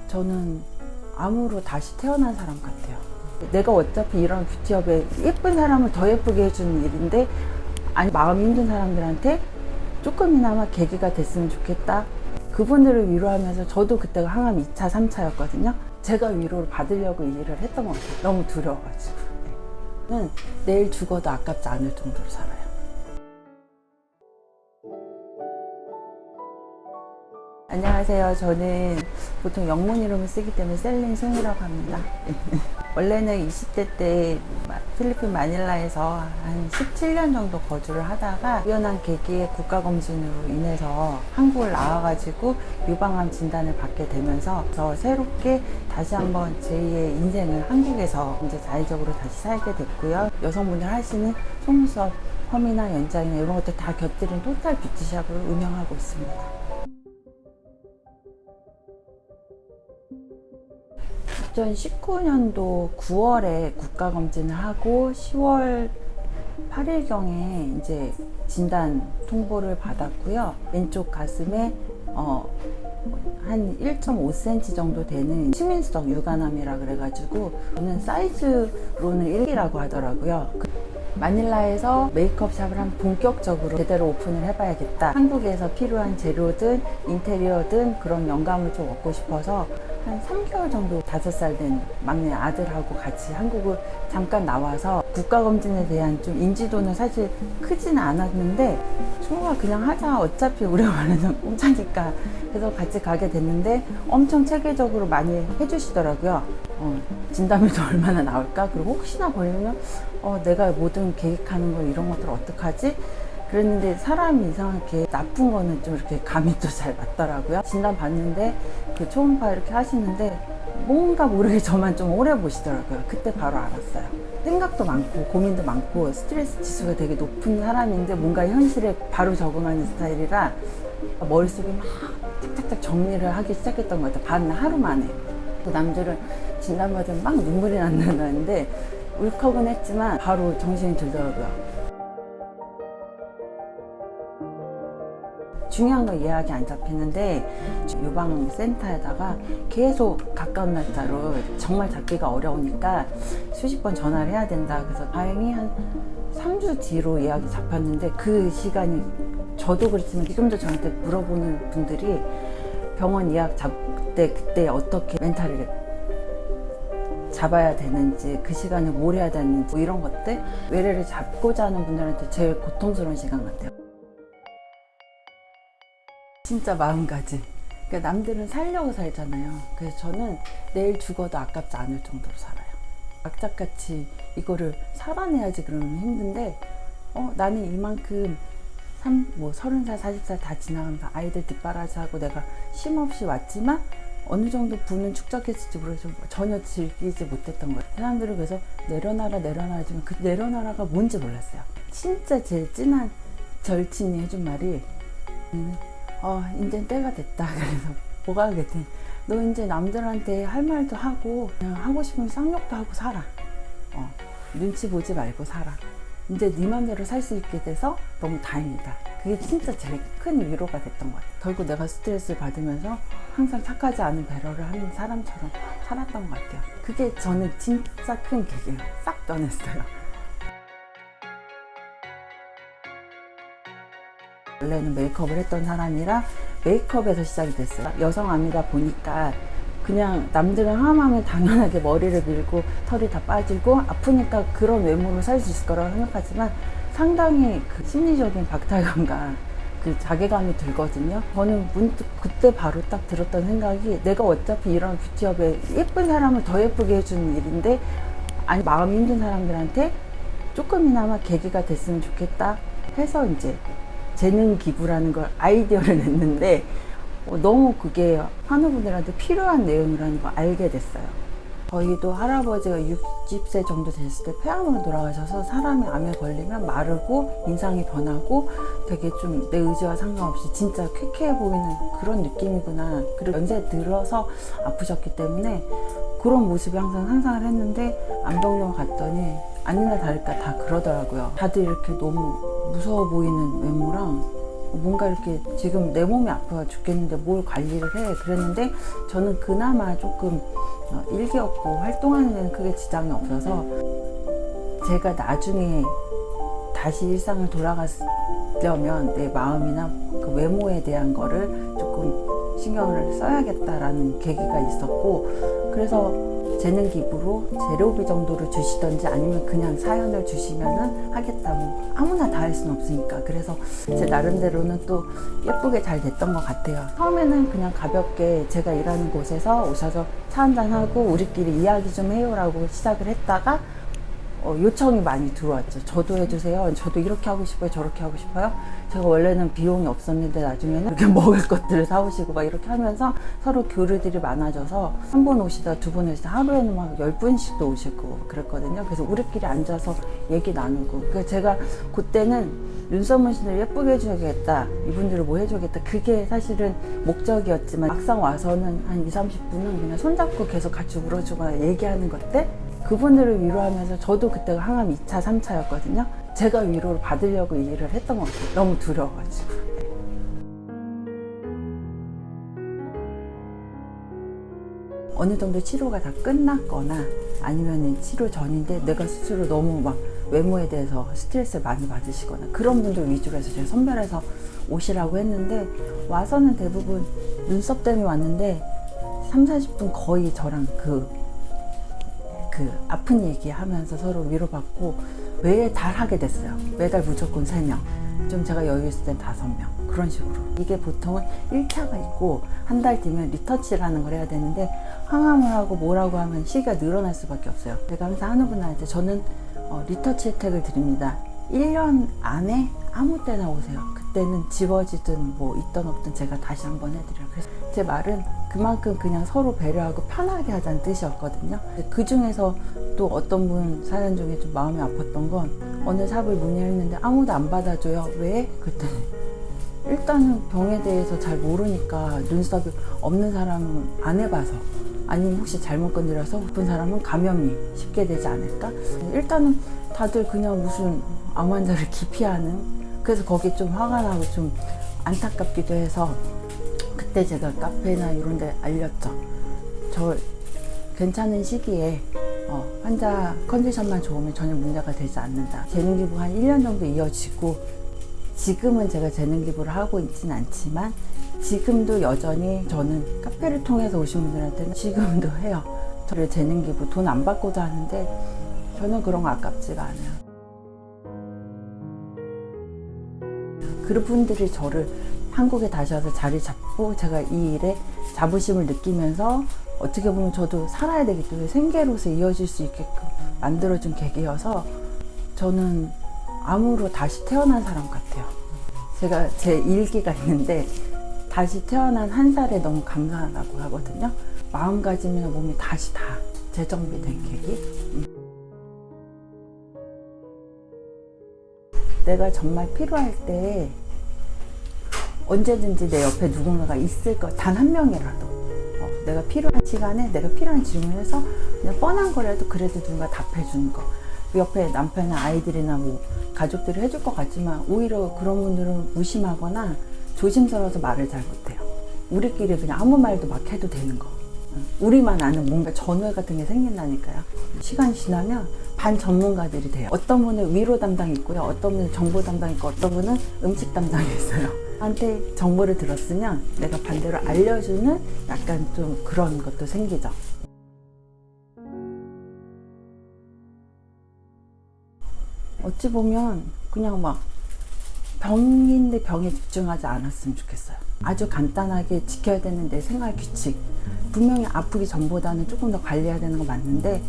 저는 암으로 다시 태어난 사람 같아요. 내가 어차피 이런 뷰티업에 예쁜 사람을 더 예쁘게 해주는 일인데, 아니 마음이 힘든 사람들한테 조금이나마 계기가 됐으면 좋겠다. 그분들을 위로하면서 저도 그때가 항암 2차, 3차였거든요. 제가 위로를 받으려고 이 일을 했던 것 같아요. 너무 두려워가지고. 저는 내일 죽어도 아깝지 않을 정도로 살아요. 안녕하세요. 저는 보통 영문 이름을 쓰기 때문에 셀린 송이라고 합니다. 원래는 20대 때 필리핀 마닐라에서 한 17년 정도 거주를 하다가 우연한 계기에 국가검진으로 인해서 한국을 나와가지고 유방암 진단을 받게 되면서 새롭게 다시 한번 제2의 인생을 한국에서 이제 자의적으로 다시 살게 됐고요. 여성분들 하시는 속눈썹 펌이나 연장이나 이런 것들 다 곁들인 토탈 뷰티샵으로 운영하고 있습니다. 2019년도 9월에 국가검진을 하고 10월 8일경에 이제 진단 통보를 받았고요. 왼쪽 가슴에 한 1.5cm 정도 되는 치민성 유관암이라 그래가지고 저는 사이즈로는 1기라고 하더라고요. 마닐라에서 메이크업샵을 한 본격적으로 제대로 오픈을 해봐야겠다. 한국에서 필요한 재료든 인테리어든 그런 영감을 좀 얻고 싶어서 한 3개월 정도 5살 된 막내 아들하고 같이 한국을 잠깐 나와서 국가검진에 대한 좀 인지도는 사실 크지는 않았는데 충분히 그냥 하자. 어차피 우리가 말하는 공짜니까. 그래서 같이 가게 됐는데 엄청 체계적으로 많이 해주시더라고요. 진단비도 얼마나 나올까? 그리고 혹시나 걸리면 내가 모든 계획하는 거 이런 것들 어떡하지? 그랬는데 사람이 이상하게 나쁜 거는 좀 이렇게 감이 또 잘 맞더라고요. 진단 받는데 그 초음파 이렇게 하시는데 뭔가 모르게 저만 좀 오래 보시더라고요. 그때 바로 알았어요. 생각도 많고 고민도 많고 스트레스 지수가 되게 높은 사람인데 뭔가 현실에 바로 적응하는 스타일이라 머릿속에 막 탁탁탁 정리를 하기 시작했던 것 같아요. 하루 만에. 또 남들은 진단받으면 막 눈물이 난다는데 울컥은 했지만 바로 정신이 들더라고요. 중요한 건 예약이 안 잡히는데 유방센터에다가 계속 가까운 날짜로 정말 잡기가 어려우니까 수십 번 전화를 해야 된다. 그래서 다행히 한 3주 뒤로 예약이 잡혔는데 그 시간이 저도 그렇지만 지금도 저한테 물어보는 분들이 병원 예약 잡을 때 그때 어떻게 멘탈을 잡아야 되는지 그 시간에 뭘 해야 되는지 뭐 이런 것들 외래를 잡고자 하는 분들한테 제일 고통스러운 시간 같아요. 진짜 마음가짐. 그러니까 남들은 살려고 살잖아요. 그래서 저는 내일 죽어도 아깝지 않을 정도로 살아요. 악착같이 이거를 살아내야지 그러면 힘든데 나는 이만큼 30살, 40살 다 지나가면서 아이들 뒷바라지하고 내가 쉼없이 왔지만 어느 정도 부는 축적했을지 모르겠지만 전혀 즐기지 못했던 거예요. 사람들은 그래서 내려놔라 지만 그 내려놔라가 뭔지 몰랐어요. 진짜 제일 진한 절친이 해준 말이 이제 때가 됐다. 그래서 뭐가 하겠대. 너 이제 남들한테 할 말도 하고 그냥 하고 싶으면 쌍욕도 하고 살아. 눈치 보지 말고 살아. 이제 네 맘대로 살 수 있게 돼서 너무 다행이다. 그게 진짜 제일 큰 위로가 됐던 것 같아요. 결국 내가 스트레스를 받으면서 항상 착하지 않은 배려를 하는 사람처럼 살았던 것 같아요. 그게 저는 진짜 큰 계기예요. 싹 변했어요. 원래는 메이크업을 했던 사람이라 메이크업에서 시작이 됐어요. 여성암이다 보니까 그냥 남들은 항암하면 당연하게 머리를 밀고 털이 다 빠지고 아프니까 그런 외모로 살 수 있을 거라고 생각하지만 상당히 그 심리적인 박탈감과 그 자괴감이 들거든요. 저는 문득 그때 바로 딱 들었던 생각이 내가 어차피 이런 뷰티업에 예쁜 사람을 더 예쁘게 해주는 일인데 아니 마음이 힘든 사람들한테 조금이나마 계기가 됐으면 좋겠다 해서 이제 재능 기부라는 걸 아이디어를 냈는데 너무 그게 환우분들한테 필요한 내용이라는 걸 알게 됐어요. 저희도 할아버지가 60세 정도 됐을 때 폐암으로 돌아가셔서 사람이 암에 걸리면 마르고 인상이 변하고 되게 좀 내 의지와 상관없이 진짜 쾌쾌해 보이는 그런 느낌이구나. 그리고 연세 들어서 아프셨기 때문에 그런 모습이 항상 상상을 했는데 암병동 갔더니 아니나 다를까 다 그러더라고요. 다들 이렇게 너무 무서워 보이는 외모랑 뭔가 이렇게 지금 내 몸이 아파 죽겠는데 뭘 관리를 해. 그랬는데 저는 그나마 조금 일기 없고 활동하는 데는 크게 지장이 없어서 제가 나중에 다시 일상을 돌아가려면 내 마음이나 그 외모에 대한 거를 조금 신경을 써야겠다라는 계기가 있었고, 그래서 재능 기부로 재료비 정도를 주시던지 아니면 그냥 사연을 주시면은 하겠다. 뭐 아무나 다 할 수는 없으니까. 그래서 제 나름대로는 또 예쁘게 잘 됐던 것 같아요. 처음에는 그냥 가볍게 제가 일하는 곳에서 오셔서 차 한잔하고 우리끼리 이야기 좀 해요라고 시작을 했다가 요청이 많이 들어왔죠. 저도 해주세요. 저도 이렇게 하고 싶어요. 저렇게 하고 싶어요. 제가 원래는 비용이 없었는데 나중에는 이렇게 먹을 것들을 사오시고 막 이렇게 하면서 서로 교류들이 많아져서 한 번 오시다 두 번 오시다 하루에는 막 10분씩도 오시고 그랬거든요. 그래서 우리끼리 앉아서 얘기 나누고. 그래서 제가 그때는 눈썹 문신을 예쁘게 해줘야겠다. 이분들을 뭐 해줘야겠다. 그게 사실은 목적이었지만 막상 와서는 한 20-30분은 그냥 손잡고 계속 같이 울어주거나 얘기하는 것들, 그분들을 위로하면서 저도 그때가 항암 2차, 3차였거든요. 제가 위로를 받으려고 이 일을 했던 것 같아요. 너무 두려워가지고. 어느 정도 치료가 다 끝났거나 아니면 치료 전인데 내가 스스로 너무 막 외모에 대해서 스트레스를 많이 받으시거나 그런 분들 위주로 해서 제가 선별해서 오시라고 했는데, 와서는 대부분 눈썹 때문에 왔는데 30-40분 거의 저랑 그 아픈 얘기 하면서 서로 위로받고 매달 하게 됐어요. 매달 무조건 3명. 좀 제가 여유 있을 땐 5명. 그런 식으로. 이게 보통은 1차가 있고 한 달 뒤면 리터치라는 걸 해야 되는데, 항암을 하고 뭐라고 하면 시기가 늘어날 수밖에 없어요. 제가 항상 하는 분한테 저는 리터치 혜택을 드립니다. 1년 안에 아무 때나 오세요. 그때는 지워지든 뭐 있든 없든 제가 다시 한번 해드려요. 그래서 제 말은 그만큼 그냥 서로 배려하고 편하게 하자는 뜻이었거든요. 그 중에서 또 어떤 분 사연 중에 좀 마음이 아팠던 건, 어느 샵을 문의했는데 아무도 안 받아줘요. 왜? 그랬더니 일단은 병에 대해서 잘 모르니까, 눈썹이 없는 사람은 안 해봐서, 아니면 혹시 잘못 건드려서 아픈 사람은 감염이 쉽게 되지 않을까? 일단은 다들 그냥 무슨 암 환자를 기피하는, 그래서 거기 좀 화가 나고 좀 안타깝기도 해서 그때 제가 카페나 이런 데 알렸죠. 저 괜찮은 시기에 환자 컨디션만 좋으면 전혀 문제가 되지 않는다. 재능 기부가 한 1년 정도 이어지고, 지금은 제가 재능 기부를 하고 있진 않지만 지금도 여전히 저는 카페를 통해서 오신 분들한테는 지금도 해요. 저를 재능 기부 돈 안 받고도 하는데 저는 그런 거 아깝지가 않아요. 그분들이 저를 한국에 다시 와서 자리 잡고 제가 이 일에 자부심을 느끼면서 어떻게 보면 저도 살아야 되기 때문에 생계로서 이어질 수 있게끔 만들어준 계기여서 저는 암으로 다시 태어난 사람 같아요. 제가 제 일기가 있는데 다시 태어난 한 살에 너무 감사하다고 하거든요. 마음가짐이나 몸이 다시 다 재정비된 계기. 내가 정말 필요할 때 언제든지 내 옆에 누군가가 있을 거, 단 한 명이라도 내가 필요한 시간에 내가 필요한 질문을 해서 그냥 뻔한 거라도 그래도 누군가 답해주는 거. 옆에 남편이나 아이들이나 뭐 가족들이 해줄 것 같지만 오히려 그런 분들은 무심하거나 조심스러워서 말을 잘 못해요. 우리끼리 그냥 아무 말도 막 해도 되는 거. 우리만 아는 뭔가 전월 같은 게 생긴다니까요. 시간이 지나면 반 전문가들이 돼요. 어떤 분은 위로 담당이 있고요. 어떤 분은 정보 담당이 있고, 어떤 분은 음식 담당이 있어요. 한테 정보를 들었으면 내가 반대로 알려주는 약간 좀 그런 것도 생기죠. 어찌 보면 그냥 막 병인데 병에 집중하지 않았으면 좋겠어요. 아주 간단하게 지켜야 되는 내 생활 규칙. 분명히 아프기 전보다는 조금 더 관리해야 되는 거 맞는데,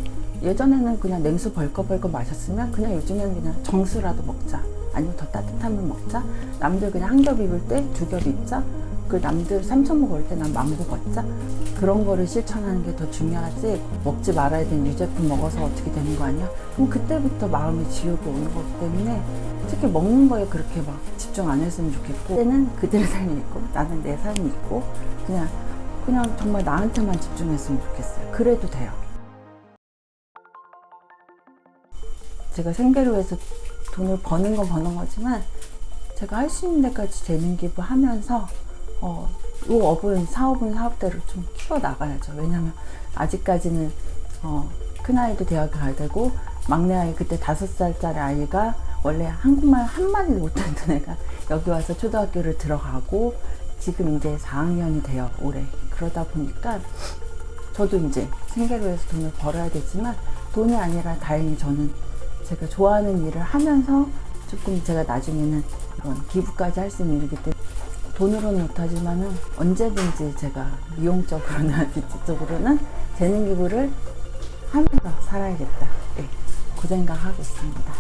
예전에는 그냥 냉수 벌컥벌컥 마셨으면 그냥 요즘에는 그냥 정수라도 먹자. 아니면 더 따뜻하면 먹자. 남들 그냥 한 겹 입을 때 2겹 입자. 그 남들 3천 먹을 때 난 망고 걷자. 그런 거를 실천하는 게 더 중요하지, 먹지 말아야 되는 유제품 먹어서 어떻게 되는 거 아니야? 그럼 그때부터 마음의 지옥이 오는 거기 때문에 특히 먹는 거에 그렇게 막 집중 안 했으면 좋겠고, 그때는 그들의 삶이 있고 나는 내 삶이 있고 그냥 정말 나한테만 집중했으면 좋겠어요. 그래도 돼요. 제가 생계로 해서 돈을 버는 건 버는 거지만 제가 할 수 있는 데까지 재능 기부하면서 이 사업대로 좀 키워 나가야죠. 왜냐면 아직까지는 큰아이도 대학에 가야 되고, 막내아이 그때 5살짜리 아이가 원래 한국말 한마디도 못하던 애가 여기 와서 초등학교를 들어가고 지금 이제 4학년이 돼요, 올해. 그러다 보니까 저도 이제 생계를 위해서 돈을 벌어야 되지만, 돈이 아니라 다행히 저는 제가 좋아하는 일을 하면서 조금 제가 나중에는 이런 기부까지 할 수 있는 일이기 때문에 돈으로는 못하지만은 언제든지 제가 미용적으로나 뷰티 쪽으로는 재능 기부를 하면서 살아야겠다. 네, 그 생각하고 있습니다.